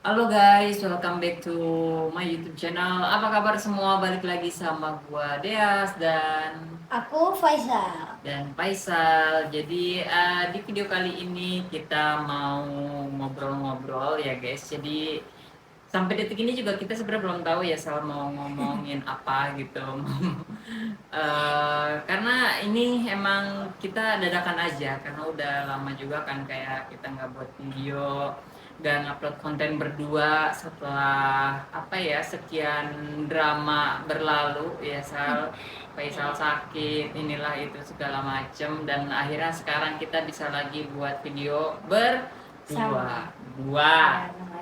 Halo guys, welcome back to my YouTube channel. Apa kabar semua? Balik lagi sama gua Deas Aku Faisal. dan Faisal. Jadi di video kali ini kita mau ngobrol-ngobrol ya guys. Jadi sampai detik ini juga kita sebenarnya belum tahu ya Sal mau ngomongin apa gitu. Karena ini emang kita dadakan aja karena udah lama juga kan kayak kita nggak buat video dan upload konten berdua setelah apa ya sekian drama berlalu ya Sal. Faisal sakit inilah itu segala macem dan akhirnya sekarang kita bisa lagi buat video berdua Sama. dua Ya, sama.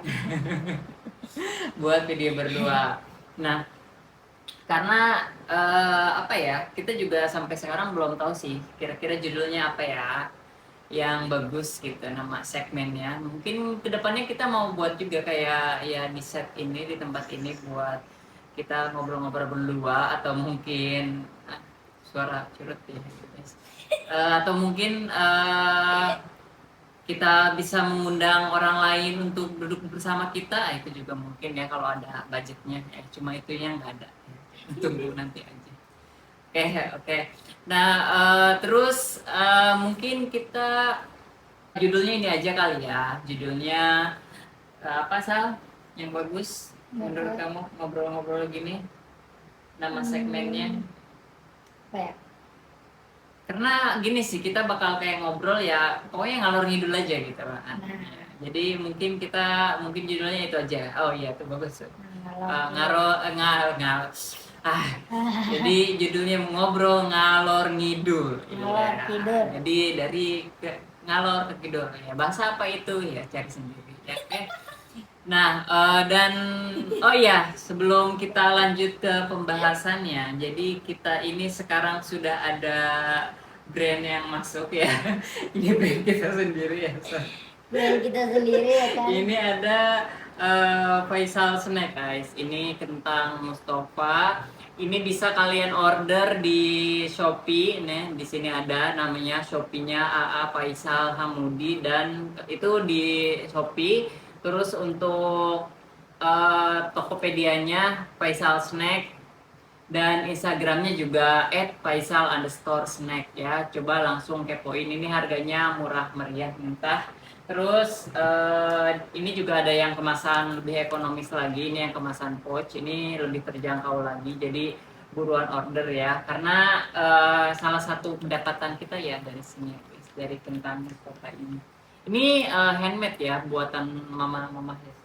buat video berdua. Nah, karena apa ya kita juga sampai sekarang belum tahu sih kira-kira judulnya apa ya yang bagus gitu nama segmennya. Mungkin kedepannya kita mau buat juga kayak ya di set ini di tempat ini buat kita ngobrol-ngobrol berdua atau mungkin suara curut ya guys. Atau mungkin kita bisa mengundang orang lain untuk duduk bersama kita itu juga mungkin ya kalau ada budgetnya ya cuma itu yang nggak ada ya. Tunggu nanti aja. Oke oke. Nah terus mungkin kita judulnya ini aja kali ya judulnya apa Sal yang bagus menurut kamu ngobrol-ngobrol gini nama segmennya. Apa ya? Karena gini sih kita bakal kayak ngobrol ya pokoknya ngalor ngidul aja gitu kan. Nah, Ya, jadi mungkin judulnya itu aja. Oh iya itu bagus. ngalor Ngaro ngal ngal ah jadi judulnya ngobrol ngalor ngidul ngalor ya. tidur. Jadi dari ngalor ke kidul ya bahasa apa itu ya cari sendiri ya. Oke. Nah, dan oh ya, sebelum kita lanjut ke pembahasannya, jadi kita ini sekarang sudah ada brand yang masuk ya. Ini brand kita sendiri ya. Brand kita sendiri ya kan. Ini ada Faisal Snack guys. Ini kentang Mustafa. Ini bisa kalian order di Shopee. Nih, di sini ada namanya Shopee-nya AA Faisal Hamudi dan itu di Shopee. Terus untuk Tokopedia-nya Faisal Snack dan Instagramnya juga @faisal_snack ya. Coba langsung kepoin ini harganya murah meriah mentah. Terus ini juga ada yang kemasan lebih ekonomis lagi. Ini yang kemasan pouch. Ini lebih terjangkau lagi. Jadi buruan order ya. Karena salah satu pendapatan kita ya dari sini guys, dari kentang kota ini. Ini handmade ya buatan mama-mama ya.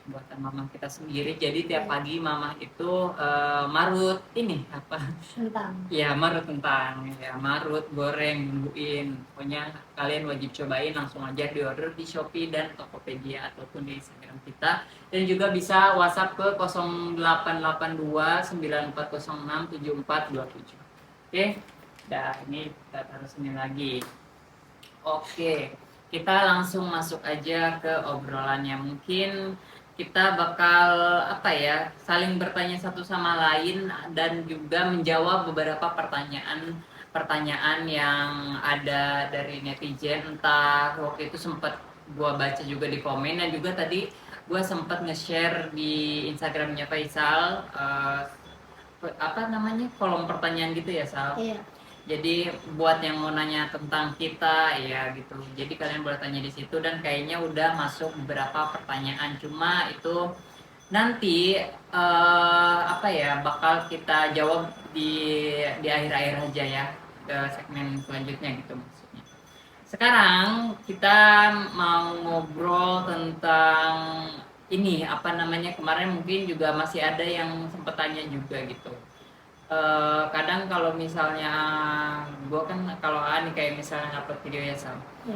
Buatan mama kita sendiri. Jadi tiap pagi mama itu marut ini apa? Kentang. Ya marut kentang, ya marut goreng bumbuin. Pokoknya kalian wajib cobain langsung aja di order di Shopee dan Tokopedia ataupun di Instagram kita. Dan juga bisa WhatsApp ke 088294067427. Oke. Nah, ini kita taruh sini lagi. Oke, kita langsung masuk aja ke obrolannya. Mungkin kita bakal apa ya, saling bertanya satu sama lain dan juga menjawab beberapa pertanyaan yang ada dari netizen. Entah waktu itu sempat gua baca juga di komen dan juga tadi gua sempat nge-share di Instagramnya Faisal apa namanya kolom pertanyaan gitu ya Sal. Iya. Jadi buat yang mau nanya tentang kita ya gitu. Jadi kalian boleh tanya di situ dan kayaknya udah masuk beberapa pertanyaan. Cuma itu nanti apa ya bakal kita jawab di akhir-akhir aja ya ke segmen selanjutnya gitu maksudnya. Sekarang kita mau ngobrol tentang ini apa namanya kemarin mungkin juga masih ada yang sempet tanya juga gitu. Kadang kalau misalnya gue kan kalau nih kayak misalnya upload video ya Sam Iya.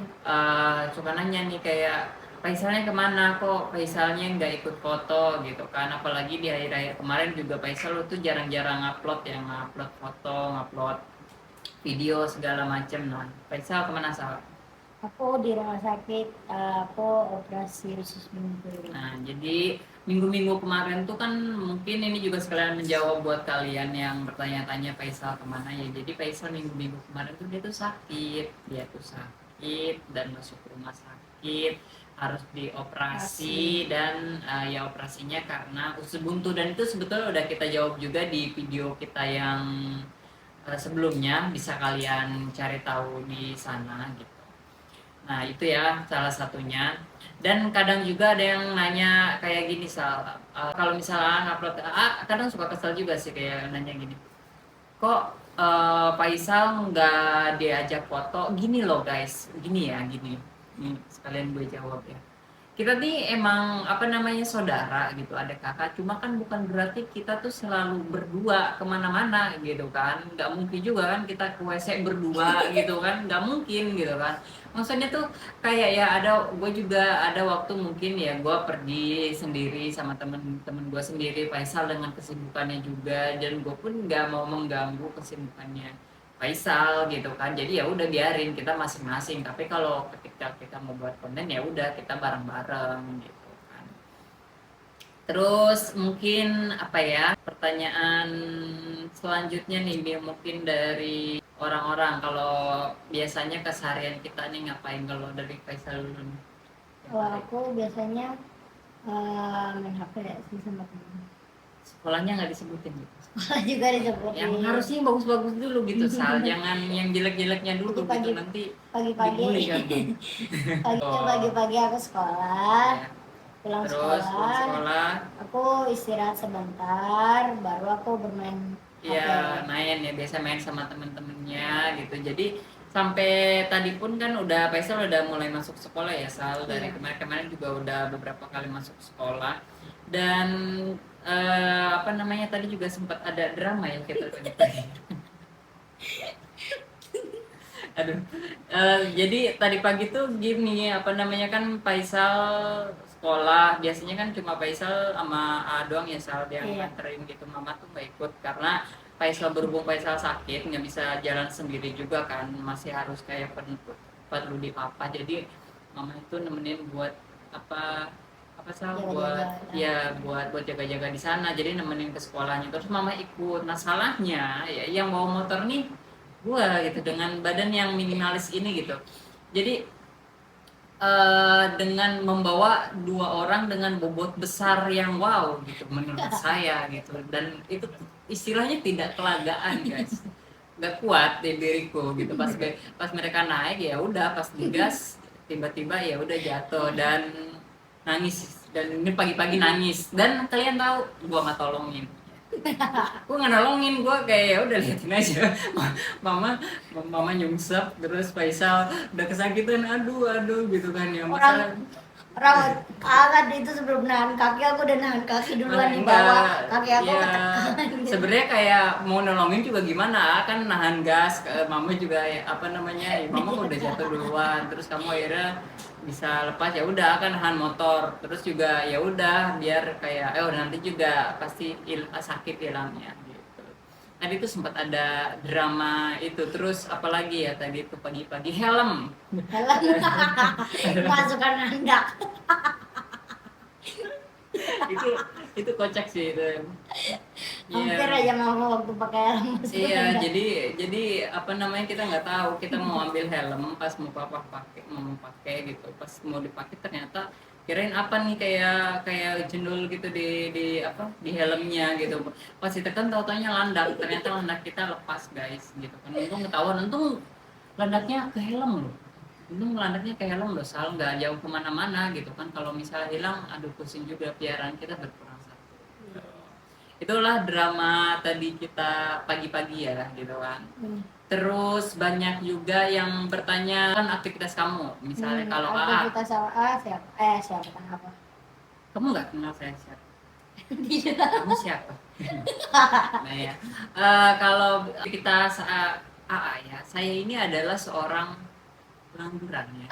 suka nanya nih kayak Faisalnya kemana kok Faisalnya nggak ikut foto gitu kan apalagi di akhir-akhir kemarin juga Faisal tuh jarang-jarang upload ya ngupload foto ngupload video segala macem. Nah Faisal kemana Sal? Aku di rumah sakit. Aku operasi usus buntu. Nah, jadi minggu-minggu kemarin tuh kan mungkin ini juga sekalian menjawab buat kalian yang bertanya-tanya Faisal kemana ya. Jadi Faisal minggu-minggu kemarin tuh dia tuh sakit dan masuk rumah sakit. harus dioperasi Asli. dan ya operasinya karena usus buntu, dan itu sebetulnya udah kita jawab juga di video kita yang sebelumnya, bisa kalian cari tahu di sana gitu. Nah itu ya salah satunya. Dan kadang juga ada yang nanya kayak gini, kalau misalnya upload, kadang suka kesel juga sih kayak nanya gini, kok Faisal nggak diajak foto, gini loh guys, gini ya, gini nih sekalian gue jawab ya. Kita nih emang apa namanya saudara gitu, ada kakak, cuma kan bukan berarti kita tuh selalu berdua kemana-mana gitu kan, nggak mungkin juga kan kita ke WC berdua gitu kan, nggak mungkin gitu kan. Maksudnya tuh kayak ya ada, gue juga ada waktu mungkin ya gue pergi sendiri sama temen-temen gue sendiri, Faisal dengan kesibukannya juga, dan gue pun nggak mau mengganggu kesibukannya Faisal gitu kan. Jadi ya udah biarin kita masing-masing, tapi kalau ketika kita mau buat konten ya udah kita bareng-bareng gitu kan. Terus mungkin apa ya, pertanyaan selanjutnya nih mungkin dari orang-orang, kalau biasanya keseharian kita nih ngapain, kalau dari Faisal dulu nih. Kalau aku biasanya main HP sih sama temen. Sekolahnya nggak disebutin gitu. Sekolah juga disebutin. Yang harusnya yang bagus-bagus dulu gitu, jangan yang jelek-jeleknya dulu Jadi gitu, nanti pagi-pagi dibully kan. pagi-pagi aku sekolah, Ya. pulang Terus pulang sekolah, sekolah aku istirahat sebentar, baru aku bermain HP. ya main, ya biasa main sama temen-temennya gitu. Jadi sampai tadi pun kan udah Faisal udah mulai masuk sekolah ya Sal, dari Iya. kemarin-kemarin juga udah beberapa kali masuk sekolah. Dan apa namanya, tadi juga sempat ada drama ya kita tadi. Aduh. Jadi tadi pagi tuh gini, apa namanya, kan Faisal sekolah biasanya kan cuma Faisal sama A doang ya Sal yang Iya. nganterin gitu, mama tuh nggak ikut karena Faisal, berhubung Faisal sakit nggak bisa jalan sendiri juga kan, masih harus kayak perlu di papa, jadi mama itu nemenin buat apa apa Sal, buat Jaga-jaga. ya buat jaga-jaga di sana, jadi nemenin ke sekolahnya, terus mama ikut. Nah salahnya ya yang bawa motor nih gua gitu, dengan badan yang minimalis ini gitu. Jadi dengan membawa dua orang dengan bobot besar yang wow gitu menurut saya gitu, dan itu istilahnya tidak kelagaan guys, nggak kuat di diriku gitu. Pas mereka naik ya udah, pas digas tiba-tiba ya udah jatuh dan nangis, dan ini pagi-pagi nangis, dan kalian tahu gua nggak tolongin, gue nggak nolongin, gue kayak ya udah liatin aja. mama mama nyungsep, terus Faisal udah kesakitan, aduh aduh gitu kan ya, masa Orang angkat itu sebelum nahan kaki, aku udah nahan kaki duluan di bawah, kaki aku ya ketekan. sebenarnya kayak mau nolongin juga gimana kan, nahan gas, mama juga ya, apa namanya ya, mama kok udah jatuh duluan, terus kamu akhirnya bisa lepas, ya udah kan nahan motor, terus juga ya udah biar kayak nanti juga pasti sakit hilangnya gitu. Tadi itu sempat ada drama itu, terus apalagi ya tadi itu pagi-pagi helm. Masukkan hendak. itu itu kocak sih itu. Hampir Iya. aja mau waktu pakai helm masukkan Iya, hendak. jadi apa namanya, kita nggak tahu, kita mau ambil helm pas mau papa pakai gitu, pas mau dipakai ternyata kirain apa nih, kayak jendul gitu di apa di helmnya gitu, pas ditekan tahu-taunya landak, ternyata landak kita lepas guys gitu kan. Untung ketahuan, untung landaknya ke helm loh, untung landaknya ke helm loh Sal, nggak jauh kemana-mana gitu kan, kalau misalnya hilang aduh pusing juga, piaraan kita berkurang satu. Itulah drama tadi kita pagi-pagi ya gitu kan. Terus banyak juga yang bertanya kan aktivitas kamu, misalnya kalau AA, Aktivitas siapa? Siapa kenapa? kamu nggak kenal saya siapa, Tidak. kamu siapa? Nah ya, kalau kita AA ya, saya ini adalah seorang pengangguran ya.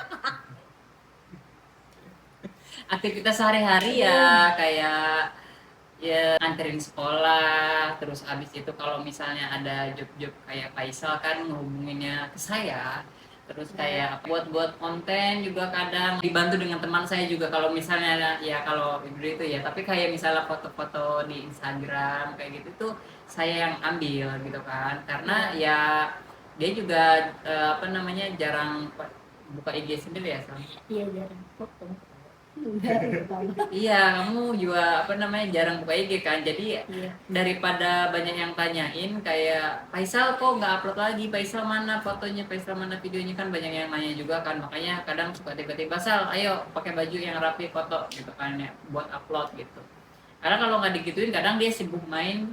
Aktivitas sehari-hari ya kayak ya nganterin sekolah, terus abis itu kalau misalnya ada job-job kayak Faisal kan ngehubunginnya ke saya, terus kayak buat konten juga kadang dibantu dengan teman saya juga, kalau misalnya ya kalau itu ya, tapi kayak misalnya foto-foto di Instagram kayak gitu tuh saya yang ambil gitu kan, karena ya dia juga apa namanya jarang buka IG sendiri ya Sam. Iya jarang. Enggak tahu. Iya, kamu juga apa namanya jarang buka IG kan, jadi Iya. daripada banyak yang tanyain kayak Faisal kok nggak upload lagi, Faisal mana fotonya, Faisal mana videonya, kan banyak yang nanya juga kan, makanya kadang suka tiba-tiba Sal, ayo pakai baju yang rapi foto gitu kan ya buat upload gitu. Karena kalau nggak digituin kadang dia sibuk main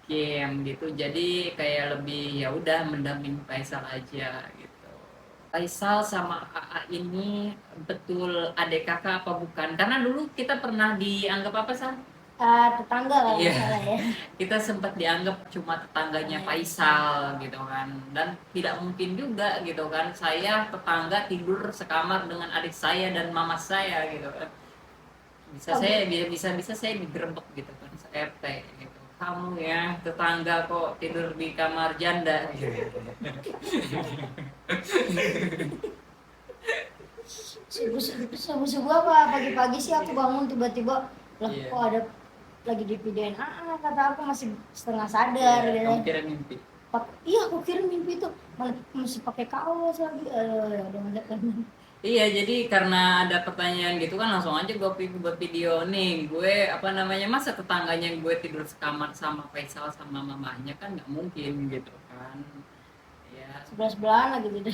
game gitu, jadi kayak lebih ya udah mendampingi Faisal aja gitu. Faisal sama AA ini betul adik kakak apa bukan? Karena dulu kita pernah dianggap apa sih? Tetangga kalau Iya, nggak salah ya. kita sempat dianggap cuma tetangganya Faisal gitu kan, dan tidak mungkin juga gitu kan, saya tetangga tidur sekamar dengan adik saya dan mama saya gitu kan, bisa Oh, saya bisa saya digerebek gitu kan, RT gitu. Kamu ya tetangga kok tidur di kamar janda gitu. subuh-subuh apa pagi-pagi sih aku bangun tiba-tiba lah Iya. kok ada lagi di videoin. Kata aku masih setengah sadar Iya, gitu. kamu kira mimpi. Iya aku kira mimpi itu malah masih pakai kaos lagi. Udah mantap kan. Iya, jadi karena ada pertanyaan gitu kan langsung aja gue buat video nih. Gue apa namanya, masa tetangganya gue tidur sekamar sama Faisal sama mamanya, kan nggak mungkin gitu kan. Iya. Sebelah-sebelahan lagi gitu.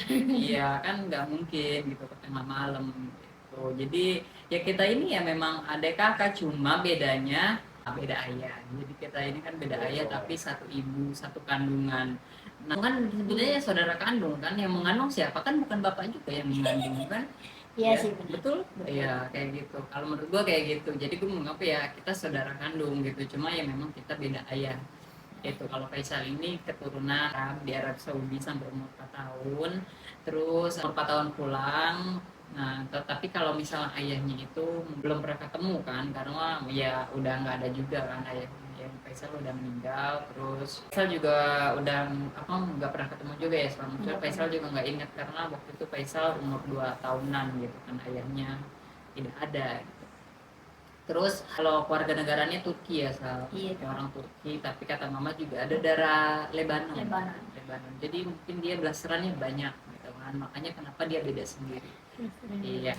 Iya kan nggak mungkin gitu ke tengah malam gitu. Jadi ya kita ini ya memang adik kakak, cuma bedanya beda ayah. Jadi kita ini kan beda ayah tapi satu ibu satu kandungan. Nah kan sebenarnya saudara kandung kan, yang mengandung siapa kan, bukan bapak juga yang mengandung kan. Iya Ya sih benar. betul. Iya kayak gitu. Kalau menurut gua kayak gitu. Jadi gue menganggap ya kita saudara kandung gitu. Cuma ya memang kita beda ayah. Itu kalau Faisal ini keturunan Arab di Arab Saudi sampai umur 4 tahun, terus umur 4 tahun pulang. Nah tetapi kalau misalnya ayahnya itu belum pernah ketemu kan, karena ya udah nggak ada juga kan ayahnya, yang Faisal udah meninggal. Terus Faisal juga udah apa nggak pernah ketemu juga ya selama itu. Faisal juga nggak ingat karena waktu itu Faisal umur 2 tahunan gitu kan, ayahnya tidak ada. Terus kalau keluarga negaranya Turki ya, Sal. Iya. Ya, orang Turki, tapi kata mama juga ada darah Lebanon. Lebanon. Lebanon. Jadi mungkin dia blasterannya banyak gitu kan. Makanya kenapa dia beda sendiri. Iya.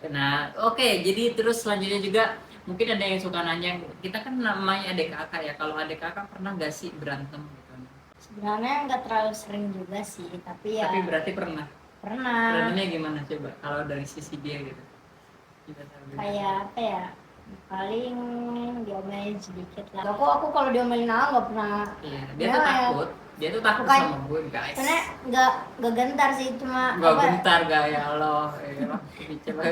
Nah, oke. Jadi terus selanjutnya juga mungkin ada yang suka nanya, kita kan namanya adik kakak ya. Kalau adik kakak pernah gak sih berantem gitu? Sebenarnya nggak terlalu sering juga sih, tapi ya Tapi berarti pernah. pernah. Berantemnya gimana coba? Kalau dari sisi dia gitu. Kita tahu. Kayak apa ya? Paling diomelin sedikit lah. Aku kalau diomelin nggak pernah. Iya, dia Ya, tuh ya. takut. Dia tuh takut Bukan. sama gue, guys. Karena nggak gentar sih, cuma Gak apa? bentar gak ya Allah, dicoba.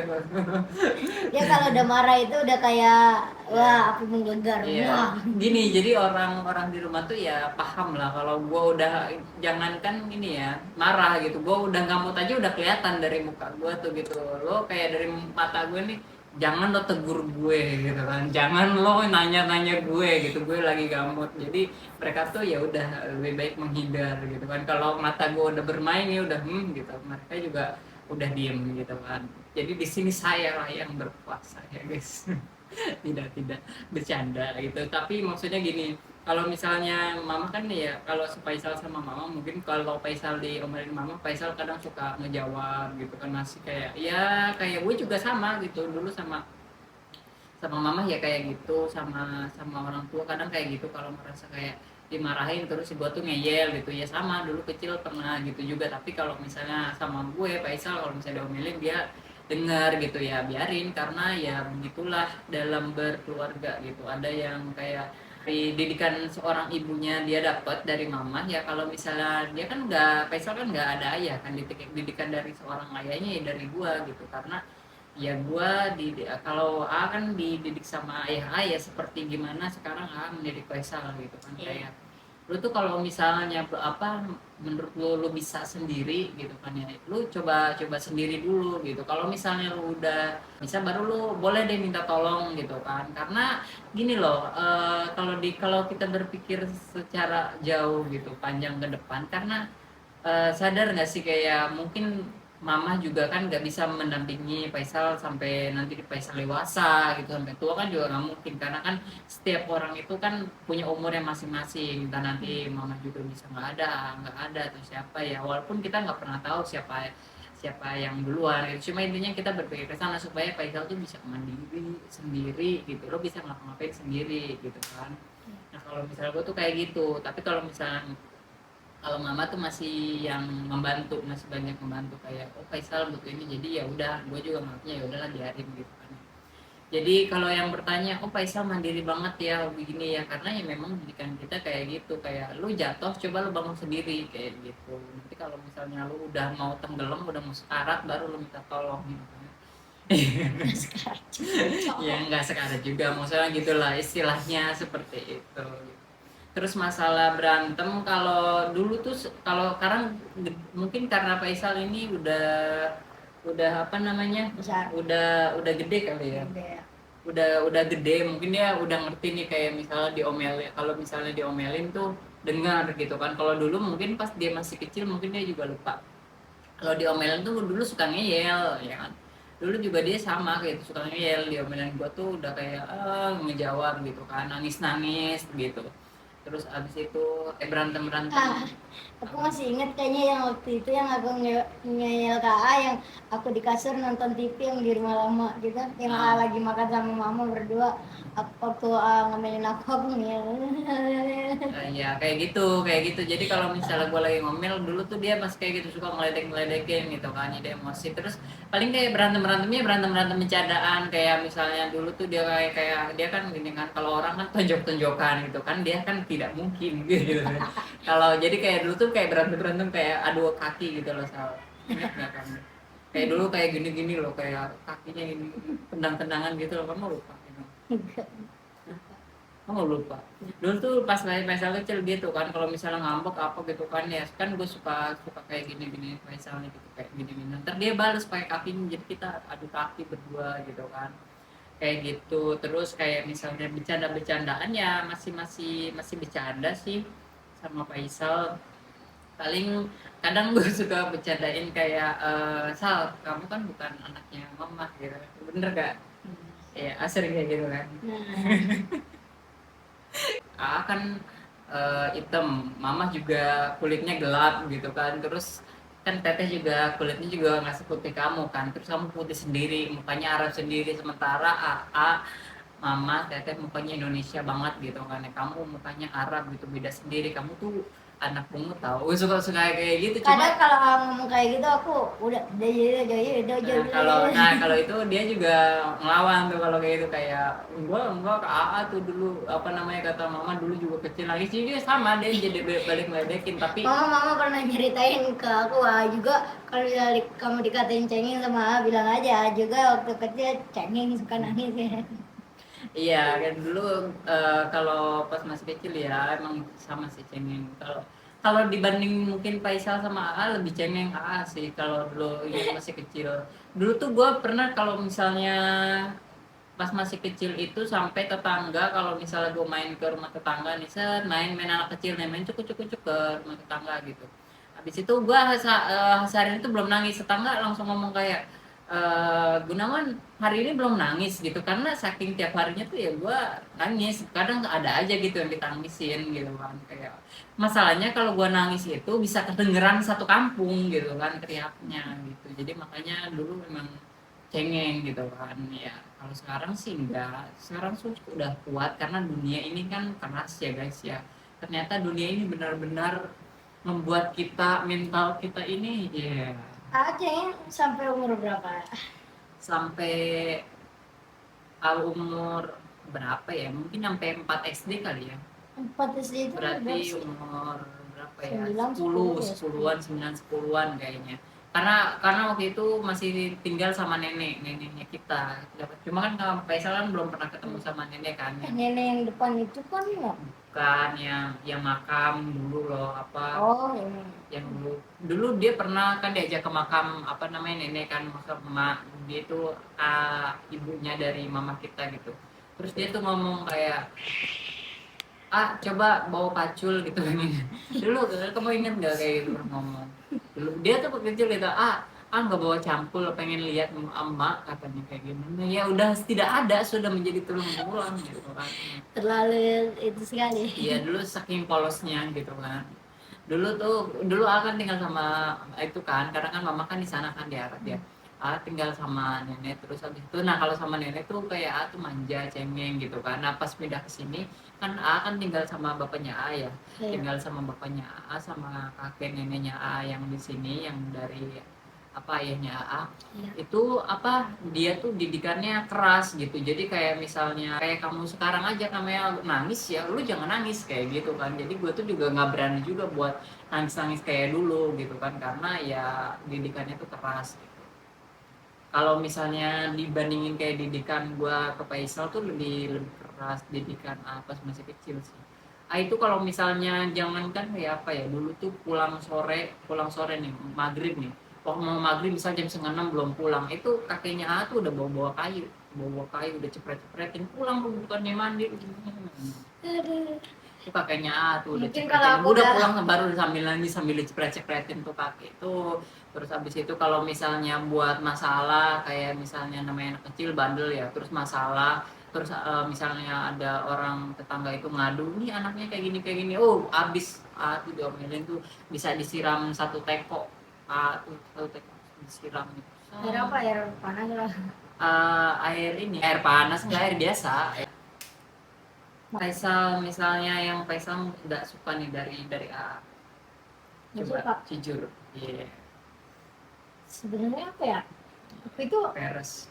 Dia kalau udah marah itu udah kayak wah api menggegar. Iya. Wah. Gini, jadi orang-orang di rumah tuh ya paham lah kalau gue udah, jangankan ini ya marah gitu, gue udah ngamut aja udah kelihatan dari muka gue tuh gitu. Lo kayak dari mata gue nih, jangan lo tegur gue gitu kan, jangan lo nanya-nanya gue gitu, gue lagi gamut. Jadi mereka tuh ya udah lebih baik menghindar gitu kan. Kalau mata gue udah bermain ya udah gitu, mereka juga udah diem gitu kan. Jadi di sini saya lah yang berkuasa ya guys. Tidak bercanda gitu, tapi maksudnya gini, kalau misalnya mama kan ya, kalau Faisal sama mama mungkin kalau Faisal diomelin mama, Faisal kadang suka ngejawab gitu kan, masih kayak ya kayak gue juga sama gitu dulu sama sama mama ya kayak gitu, sama sama orang tua kadang kayak gitu, kalau merasa kayak dimarahin terus si gue tuh ngeyel gitu ya, sama dulu kecil pernah gitu juga. Tapi kalau misalnya sama gue Faisal, kalau misalnya diomelin dia dengar gitu ya biarin, karena ya begitulah dalam berkeluarga gitu, ada yang kayak di didikan seorang ibunya dia dapat dari mama ya. Kalau misalnya dia kan nggak, Faisal kan nggak ada ayah kan, didikan dari seorang ayahnya ya dari gua gitu. Karena ya gua kalau A kan dididik sama ayah A ya seperti gimana sekarang A mendidik Faisal gitu kan. Kayak lu tuh kalau misalnya apa menurut lu bisa sendiri gitu kan ya, lu coba sendiri dulu gitu. Kalau misalnya lu udah bisa baru lu boleh deh minta tolong gitu kan. Karena gini loh, kalau kita berpikir secara jauh gitu panjang ke depan, karena sadar nggak sih kayak mungkin mama juga kan nggak bisa mendampingi Faisal sampai nanti Faisal dewasa gitu, sampai tua kan juga nggak mungkin, karena kan setiap orang itu kan punya umurnya masing-masing. Dan nanti mama juga bisa nggak ada atau siapa ya, walaupun kita nggak pernah tahu siapa siapa yang duluan gitu. Cuma intinya kita berpikir ke sana supaya Faisal tuh bisa mandiri sendiri gitu, lo bisa ngapa-ngapain sendiri gitu kan. Nah kalau misalnya gue tuh kayak gitu, tapi kalau misalnya kalau mama tuh masih yang membantu, masih banyak membantu kayak oh Faisal butuh ini, jadi ya udah gue juga ngelakunya ya udahlah biarin gitu kan. Jadi kalau yang bertanya oh Faisal mandiri banget ya begini ya, karena ya memang pendidikan kita kayak gitu, kayak lu jatuh coba lu bangun sendiri kayak gitu. Nanti kalau misalnya lu udah mau tenggelam, udah mau sekarat, baru lu minta tolong gitu kan. Ya nggak sekarat juga, maksudnya gitulah istilahnya seperti itu. Terus masalah berantem, kalau dulu tuh kalau sekarang mungkin karena Faisal ini udah apa namanya, Besar. udah gede kali ya, Gede. udah gede, mungkin dia udah ngerti nih kayak misalnya diomelin, kalau misalnya diomelin tuh dengar gitu kan. Kalau dulu mungkin pas dia masih kecil mungkin dia juga lupa, kalau diomelin tuh dulu suka ngeyel ya kan. Dulu juga dia sama kayak itu, suka ngeyel, diomelin gua tuh udah kayak ngejawab gitu kan, nangis nangis gitu. Terus abis itu berantem Ah, berantem. aku masih ingat kayaknya yang waktu itu yang aku ngeyel ke AA, yang aku di kasur nonton TV yang di rumah lama gitu, yang AA lagi makan sama mama berdua. Waktu AA ngomelin aku ngeyel. Ya kayak gitu. Jadi kalau misalnya gue lagi ngomel, dulu tuh dia masih kayak gitu, suka ngeledek-ngeledekin gitu kan, dia emosi. Terus paling kayak berantem bercandaan, kayak misalnya dulu tuh dia kayak dia kan gini kan, kalau orang kan tonjok-tonjokan gitu kan, dia kan tidak mungkin gitu. Kalau jadi kayak dulu tuh kayak berantem kayak adu kaki gitu loh, Sal. Ingat nggak kamu? Kayak dulu kayak gini-gini loh, kayak kakinya gini, tendang-tendangan gitu loh, kamu lupa gitu. Oh lupa. Dulu tuh pas Faisal kecil gitu kan, kalau misalnya ngambek apa gitu kan ya, kan gue suka suka kayak gini-gini Faisalnya gitu, kayak gini-gini. Ntar dia balas pakai kakinya, jadi kita adu kaki berdua gitu kan. Kayak gitu. Terus kayak misalnya bercanda-bercandaan ya masih bercanda sih sama Faisal. Paling kadang gue suka bercandain kayak Sal, kamu kan bukan anaknya mama gitu. Bener gak? Ya, sering kayak gitu kan. Kan hitam, mama juga kulitnya gelap gitu kan. Terus kan teteh juga kulitnya juga nggak seputih kamu kan, terus kamu putih sendiri, mukanya Arab sendiri, sementara mama teteh mukanya Indonesia banget gitu kan, kamu mukanya Arab gitu, beda sendiri, kamu tuh anak pungut tahu. Suka kayak gitu. Cuma Kadang kalau AA ngomong kayak gitu aku udah kalau itu dia juga ngelawan tuh kalau kayak itu, kayak enggak ke AA tuh dulu apa namanya, kata mama dulu juga kecil lagi sih, dia sama, dia jadi balik ngeledekin. Tapi mama pernah nyeritain ke aku juga, kalau misalnya kamu dikatain cengeng sama AA, bilang aja juga waktu kecil cengeng suka nangis ya. iya kan dulu kalau pas masih kecil ya emang sama sih cengeng. Kalau kalau dibanding mungkin Faisal sama AA, lebih cengeng AA sih kalau dulu ini masih kecil. Dulu tuh gue pernah kalau misalnya pas masih kecil itu sampai tetangga, kalau misalnya gue main ke rumah tetangga nih, main anak kecil nih, main cukup ke rumah tetangga gitu. Habis itu gue sehari itu belum nangis, tetangga langsung ngomong kayak Gunawan hari ini belum nangis gitu, karena saking tiap harinya tuh ya gue nangis. Kadang ada aja gitu yang ditangisin gitu kan, kayak masalahnya kalau gue nangis itu bisa kedengeran satu kampung gitu kan teriaknya gitu. Jadi makanya dulu memang cengeng gitu kan ya. Kalau sekarang sih enggak, sekarang udah kuat karena dunia ini kan keras ya guys ya. Ternyata dunia ini benar-benar membuat kita, mental kita ini ya Cengeng sampai umur berapa? sampai umur berapa ya, mungkin sampai 4 SD kali ya. 4 SD itu Berarti berapa sih? umur berapa ya, 9, 10 10 ya, 10-an 9 10-an kayaknya. Karena waktu itu masih tinggal sama neneknya kita. Cuma kan kalau Faisal kan belum pernah ketemu sama nenek kan, nenek yang depan itu kan ya? bukan yang makam dulu loh, apa Oh ini. yang dulu dia pernah kan diajak ke makam apa namanya nenek kan, makam emak dia itu ibunya dari mama kita gitu. Terus dia tuh ngomong kayak coba bawa pacul gitu. Dulu kamu inget nggak kayak gitu ngomong dulu, dia tuh kecil gitu, nggak bawa campur, pengen lihat emak katanya kayak gimana. Ya udah, tidak ada, sudah menjadi tulung pulang gitu kan. Terlalu itu sekali. Iya dulu saking polosnya gitu kan. Dulu akan tinggal sama itu kan, karena kan mama kan di sana kan di Arab ya. Tinggal sama nenek, terus habis itu nah kalau sama nenek tuh kayak tuh manja cengeng gitu kan. Nah pas pindah ke sini kan kan tinggal sama bapaknya ya, Iya. tinggal sama bapaknya sama kakek neneknya yang di sini, yang dari apa ayahnya Iya. itu apa dia tuh didikannya keras gitu. Jadi kayak misalnya kayak kamu sekarang aja kamu nangis ya lu jangan nangis kayak gitu kan. Jadi gue tuh juga nggak berani juga buat nangis-nangis kayak dulu gitu kan, karena ya didikannya tuh keras gitu. Kalau misalnya dibandingin kayak didikan gua ke Faisal tuh lebih keras didikan pas masih kecil sih. Itu kalau misalnya jangankan kayak apa ya, dulu tuh pulang sore nih maghrib nih, waktu mau maghrib misal jam 5:30 belum pulang, itu kakeknya tuh udah bawa kayu udah cepret-cepretin pulang tuh bukannya mandi. Aduh. Itu kakeknya tuh udah Mungkin kalau cepretin aku udah udah pulang baru sambil nangis sambil dicepret-cepretin tuh kakek tuh. Terus habis itu kalau misalnya buat masalah kayak misalnya namanya anak kecil bandel ya, terus masalah terus misalnya ada orang tetangga itu ngadu nih anaknya kayak gini oh abis tuh diomelin tuh bisa disiram satu teko tuh satu teko disiram gitu. air apa, air panas lah. Air ini air panas enggak air biasa. Faisal misalnya yang Faisal nggak suka nih dari Nggak coba suka. jujur. Iya. Sebenarnya apa ya, aku itu Peres.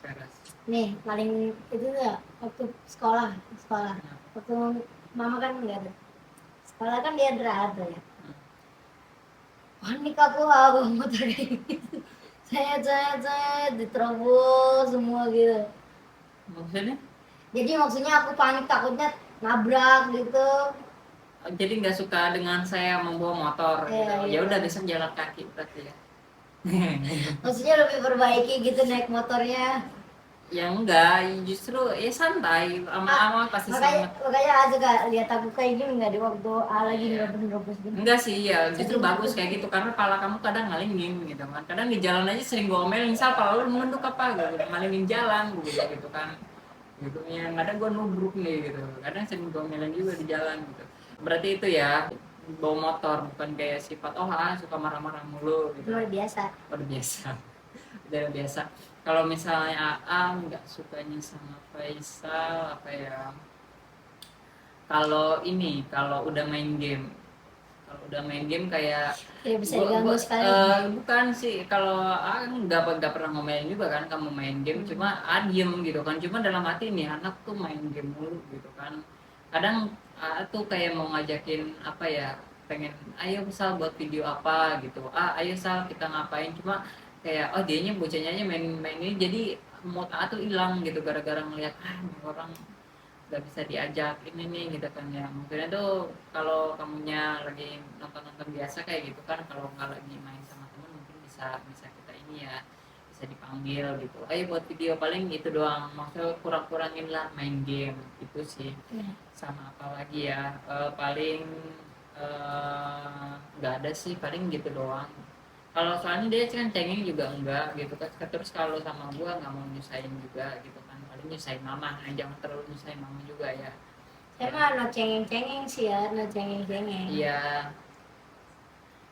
nih paling itu ya waktu sekolah waktu mama kan nggak ada sekolah kan dia ada ya, panik aku bawa motor kayak gitu. saya diterobos semua gitu. Maksudnya? Jadi maksudnya aku panik takutnya nabrak gitu. Jadi nggak suka dengan saya membawa motor gitu. Iya, Ya iya. udah besok jalan kaki berarti ya. Maksudnya lebih perbaiki gitu naik motornya. Ya enggak, justru ya santai, ama-ama pasti makanya selamat. juga lihat aku kayak gini nggak di waktu lagi Iya. nerobos gini. Enggak sih, ya justru Sedih bagus gitu. kayak gitu karena pala kamu kadang ngalingin gitu kan. Kadang di jalan aja sering gue omelin, misal pala lu nunduk apa gitu, ngalingin jalan gitu kan. Gitu yang kadang gue nubruk nih gitu. Kadang sering gue omelin juga di jalan gitu. Berarti itu ya bawa motor bukan kayak sifat suka marah-marah mulu gitu. Luar biasa. Luar biasa. Udah biasa. Kalau misalnya nggak sukanya sama Faisal apa ya? Kalau udah main game kayak Tidak bisa diganggu sekali. bukan sih kalau nggak pernah ngomelin juga kan kamu main game cuma diem gitu kan, cuma dalam hati nih anak tuh main game mulu gitu kan. Kadang tuh kayak mau ngajakin apa ya, pengen ayo misal buat video apa gitu, ayo Sal kita ngapain, cuma kayak dianya bocahnya aja main ini jadi mood tuh hilang gitu gara-gara ngeliat ini orang nggak bisa diajak ini nih gitu kan ya. Mungkin tuh kalau kamunya lagi nonton biasa kayak gitu kan, kalau nggak lagi main sama temen mungkin bisa bisa kita ini ya, bisa dipanggil gitu ayo buat video, paling itu doang, maksudnya kurangin lah main game itu sih. Sama apa lagi ya, paling nggak ada sih, paling gitu doang. Kalau soalnya dia kan cengeng juga enggak gitu kan, terus kalau sama gua nggak mau nyusahin juga gitu kan, paling nyusahin mama, jangan terlalu nyusahin mama juga ya. Saya mah no cengeng-cengeng sih ya, no cengeng-cengeng. Iya.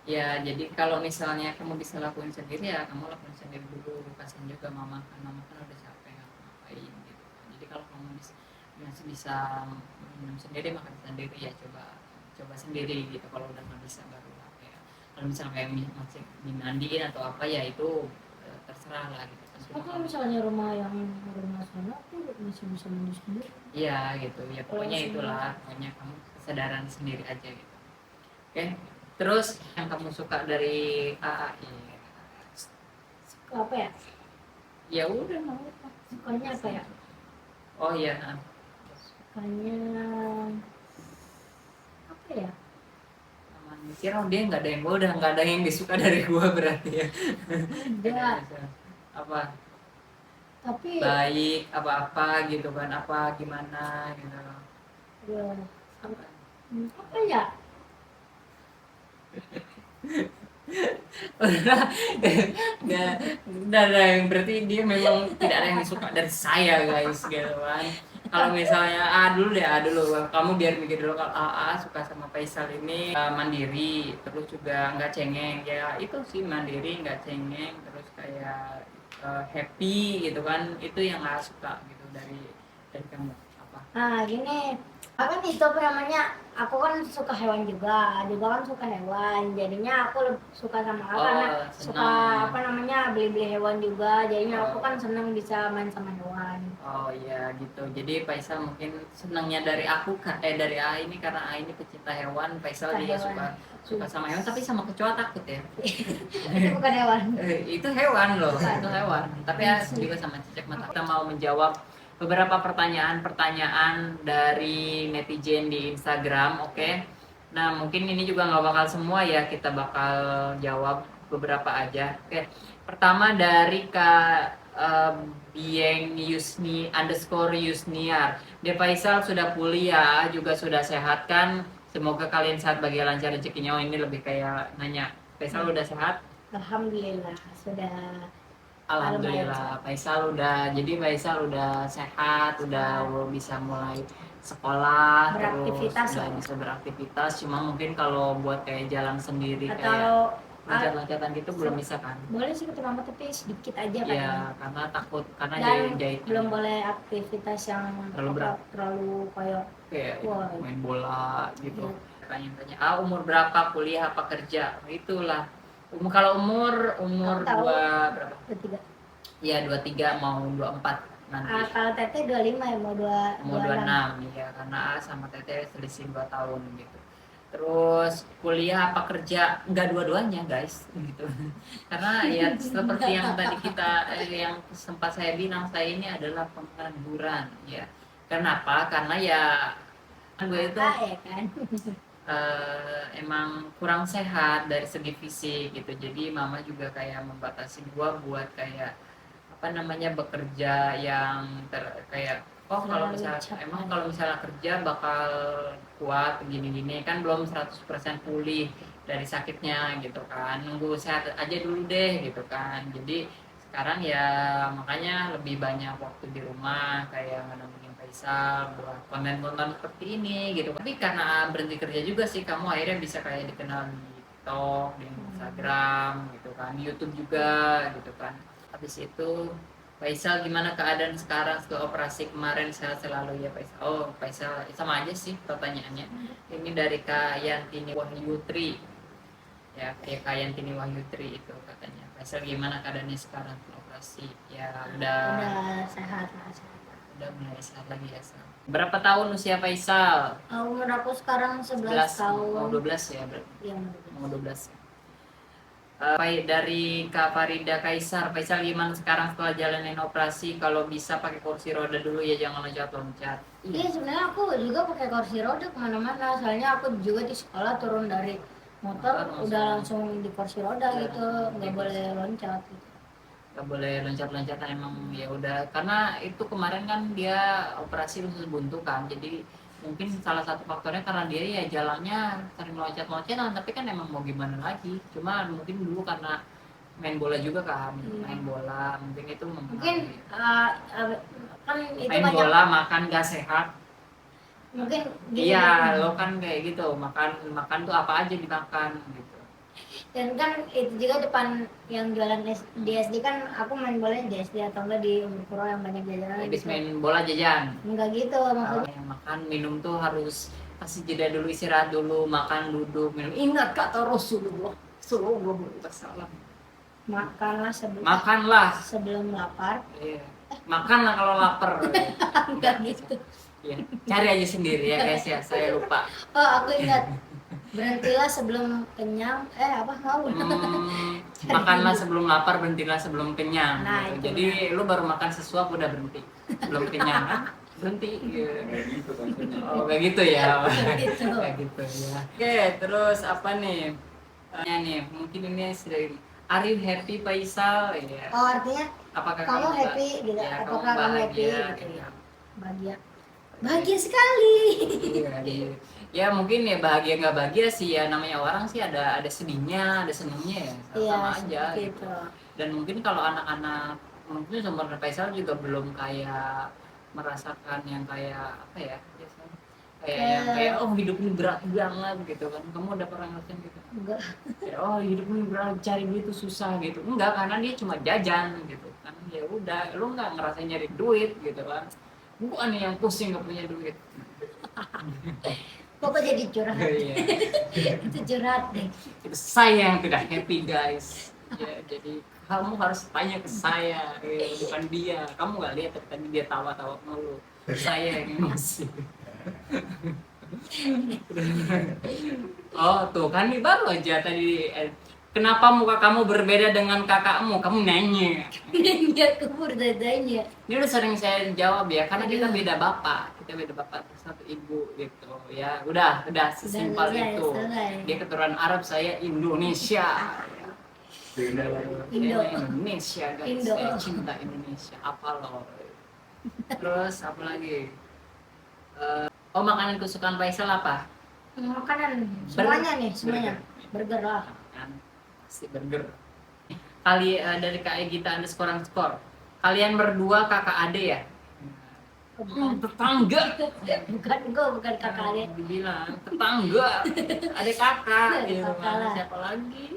Ya, jadi kalau misalnya kamu bisa lakuin sendiri ya kamu lakuin sendiri dulu, kasihan juga mama kan udah capek ngapain gitu. Jadi kalau kamu masih bisa minum sendiri makan sendiri ya coba sendiri gitu. Kalau udah nggak bisa baru apa ya. Kalau misalnya kayak masih dimandiin atau apa ya itu terserah lah gitu. Kalau misalnya rumah sana tuh masih bisa mandi sendiri. Iya gitu ya, pokoknya itulah, pokoknya kamu kesadaran sendiri aja gitu. Oke. Terus yang kamu suka dari AA? Suka apa ya? Ya udah mau apa? Sukanya apa ya? Oh iya. Sukanya apa ya? Mikir dia nggak ada yang udah nggak ada yang disuka dari gua berarti ya. Ada. Apa? Tapi baik apa gitu kan, apa gimana gitu. Ya, apa ya? Udah yang berarti dia memang tidak ada yang disuka dari saya guys gitu kan. Kalau misalnya dulu kamu biar mikir dulu. Kalau suka sama Faisal ini mandiri, terus juga nggak cengeng ya, itu sih mandiri nggak cengeng, terus kayak happy gitu kan, itu yang nggak suka gitu dari kamu apa? Nah gini, kan itu apa namanya, aku kan suka hewan juga kan suka hewan, jadinya aku suka sama karena suka Senang. apa namanya beli-beli hewan juga, jadinya aku Oh. kan senang bisa main sama hewan. Oh iya gitu. Jadi Faisal mungkin senangnya dari aku dari A ini karena A ini pecinta hewan. Faisal Suka juga hewan. suka sama hewan, tapi sama kecoa takut ya. Itu bukan hewan. Itu hewan loh, itu hewan. Tapi ya juga sama cicak mata. Kita mau menjawab beberapa pertanyaan dari netizen di Instagram, oke? Nah mungkin ini juga nggak bakal semua ya, kita bakal jawab beberapa aja. Oke, pertama dari Kak Bieng Yusni _Yusniar. Dia Faisal sudah kuliah, juga sudah sehat kan? Semoga kalian sehat, bagi lancar rezekinya. Oh ini lebih kayak nanya, Faisal udah sehat? Alhamdulillah sudah. Alhamdulillah, jadi Faisal udah sehat, udah bisa mulai sekolah, Beraktivitas terus udah lah. bisa beraktivitas. Cuma mungkin kalau buat kayak jalan sendiri kayak Atau loncat-loncatan gitu belum bisa kan? boleh sih ketemu mama tapi sedikit aja kan. Ya, karena takut, karena Dan jahit belum boleh aktivitas yang terlalu berat, terlalu kayak wah, main bola gitu. iya. Tanya-tanya, umur berapa, kuliah apa kerja? Itulah. Kalau umur Aku tahu. berapa? 23. Iya 23 mau 24 nanti. Kalau Teteh 25 ya, mau 26 ya, karena A sama Teteh selisih 2 tahun gitu. Terus kuliah apa kerja? Enggak dua-duanya guys gitu. Karena ya seperti yang tadi yang sempat saya bilang, saya ini adalah pengangguran ya. Kenapa? Karena ya gue itu ya kan. emang kurang sehat dari segi fisik gitu. Jadi mama juga kayak membatasi gua buat kayak apa namanya bekerja yang kayak kalau misalnya kerja bakal kuat gini-gini kan, belum 100% pulih dari sakitnya gitu kan, nunggu sehat aja dulu deh gitu kan. Jadi sekarang ya makanya lebih banyak waktu di rumah kayak nemenin Faisal buat konten-konten seperti ini gitu. Tapi karena berhenti kerja juga sih kamu akhirnya bisa kayak dikenal di TikTok, di Instagram gitu kan, YouTube juga gitu kan. Habis itu Faisal gimana keadaan sekarang setelah operasi kemarin, sehat selalu ya Faisal? Oh Faisal sama aja sih pertanyaannya. Ini dari Kak Yantini Wahyutri ya, kayak Kak Yantini Wahyutri itu katanya. Faisal gimana keadaannya sekarang setelah operasi? Ya udah sehat. Udah mulai sehat lagi ya Sal. Berapa tahun usia Faisal? Umur aku sekarang 11 tahun. Mau 12 ya berarti? Iya, mau 12. Dari Kak Farida Kaisar, Faisal gimana sekarang setelah jalanin operasi? Kalau bisa pakai kursi roda dulu ya, jangan loncat-loncat. Iya sebenarnya aku juga pakai kursi roda kemana-mana, soalnya aku juga di sekolah turun dari motor udah langsung di kursi roda gitu, nggak boleh loncat gitu. Nggak boleh loncat-loncatan, emang ya udah, karena itu kemarin kan dia operasi usus buntu kan, jadi mungkin salah satu faktornya karena dia ya jalannya sering loncat-loncatan, tapi kan emang mau gimana lagi, cuma mungkin dulu karena main bola juga kan, main bola mungkin itu mungkin kan itu main banyak bola, makan gak sehat mungkin gini, iya lo kan kayak gitu, makan tuh apa aja dimakan gitu. Dan kan itu juga depan yang jualan di SD kan aku main bola di SD atau enggak di Umur Puro yang banyak jajanan Habis gitu. main bola jajan? Enggak gitu maksudnya. Makan minum tuh harus kasih jeda dulu, istirahat dulu, makan duduk minum. Ingat kata Rasulullah Sallallahu Alaihi Wasallam. Makanlah sebelum lapar. Iya. Makanlah kalau lapar. Enggak gitu. Iya. Cari aja sendiri ya guys ya, saya lupa. Oh aku ingat. Berhentilah sebelum kenyang. Makanlah sebelum lapar, berhentilah sebelum kenyang. Nah, gitu. Jadi lu baru makan sesuap udah berhenti, belum kenyang kan? Berhenti. Oh kayak gitu ya. Kayak gitu ya. Oke, terus apa nih? Mungkin ini sudah. Are you happy Faisal? Ya. Oh artinya apakah kamu happy gitu? Ya, apakah kamu happy gitu ya? Bahagia sekali. Iya. Ya mungkin ya bahagia nggak bahagia sih ya, namanya orang sih ada sedihnya, ada senengnya ya, sama aja gitu. Dan mungkin kalau anak-anak mungkin seumur Faisal juga belum kayak merasakan yang kayak apa ya biasanya kayak oh hidup ini berat banget gitu kan, kamu udah pernah ngerasain gitu? Enggak. Kayak, oh hidup ini berat, cari duit itu susah gitu, enggak, karena dia cuma jajan gitu kan, ya udah lu nggak ngerasain nyari duit gitu kan, gua nih yang pusing nggak punya duit. Kok jadi curhat? Iya. Itu curhat deh. Itu saya yang tidak happy guys ya, jadi kamu harus tanya ke saya ya, bukan dia. Kamu nggak lihat tadi dia tawa-tawa mulu, saya yang emosi. Oh tuh kan baru aja tadi kenapa muka kamu berbeda dengan kakakmu, kamu nanya. Dia kebur dadanya. Ini udah sering saya jawab ya, karena kita beda bapak satu ibu gitu ya. Udah sesimpel selesai, itu. selesai. Dia keturunan Arab, saya Indonesia. Indo. Indonesia guys, Indo. saya cinta Indonesia. Apa loh? Terus apa lagi? Oh makanan kesukaan Faisal apa? Makanan semuanya nih, semuanya. Burger lah. Kan pasti burger. Kali dari Kak Egita __. Kalian berdua kakak ade ya? Tetangga. Bukan kakak adik. Dibilang tetangga, ada kakak Ada gitu kakak kan. lah. Siapa lagi?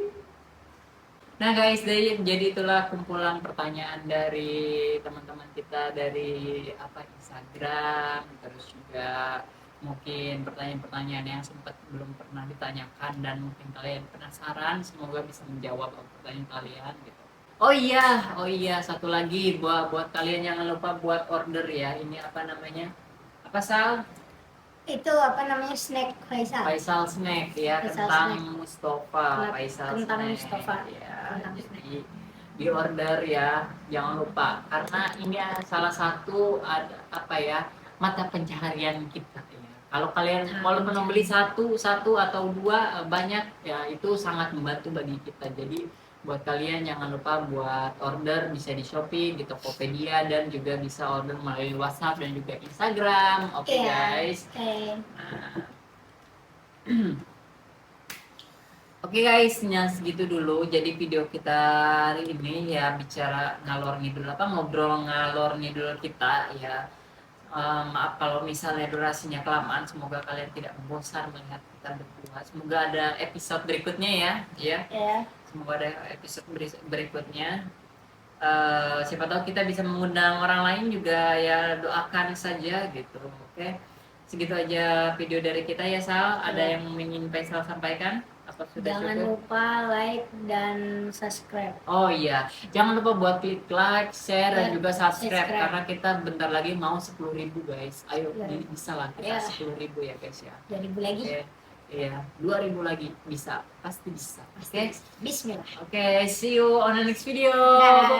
Nah guys, jadi itulah kumpulan pertanyaan dari teman-teman kita dari Instagram, terus juga mungkin pertanyaan-pertanyaan yang sempat belum pernah ditanyakan dan mungkin kalian penasaran, semoga bisa menjawab pertanyaan kalian gitu. Oh iya, satu lagi buat kalian jangan lupa buat order ya. Ini apa namanya? Apa Sal? Itu snack Faisal snack ya, Faisal kentang snack. Mustafa, Faisal Kentang snack. Mustafa. Ya, Kentang jadi di order ya, jangan lupa karena ini salah satu mata pencaharian kita ya. Kalau kalian walaupun membeli satu atau dua banyak ya, itu sangat membantu bagi kita. Jadi buat kalian jangan lupa buat order, bisa di Shopee, di Tokopedia, dan juga bisa order melalui WhatsApp dan juga Instagram. Oke guys. Oke guys, segitu dulu. Jadi video kita hari ini ya bicara ngobrol ngalor ngidul kita ya. Maaf kalau misalnya durasinya kelamaan, semoga kalian tidak bosan melihat kita berdua. Semoga ada episode berikutnya ya. Semoga ada episode berikutnya. Siapa tahu kita bisa mengundang orang lain juga ya, doakan saja gitu. Oke. Segitu aja video dari kita ya Sal. Ada yang ingin Faisal sampaikan? Apa sudah Jangan cukup? lupa like dan subscribe. Oh iya, jangan lupa buat klik like, share, dan juga subscribe. Karena kita bentar lagi mau 10.000 guys. Ayo, jadi bisa lah kita 10.000 ya guys ya. 2.000 lagi. Iya, 2.000 lagi bisa, pasti bisa. Oke. Bismillah. Oke, see you on the next video.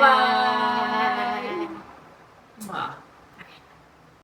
Bye. Bye.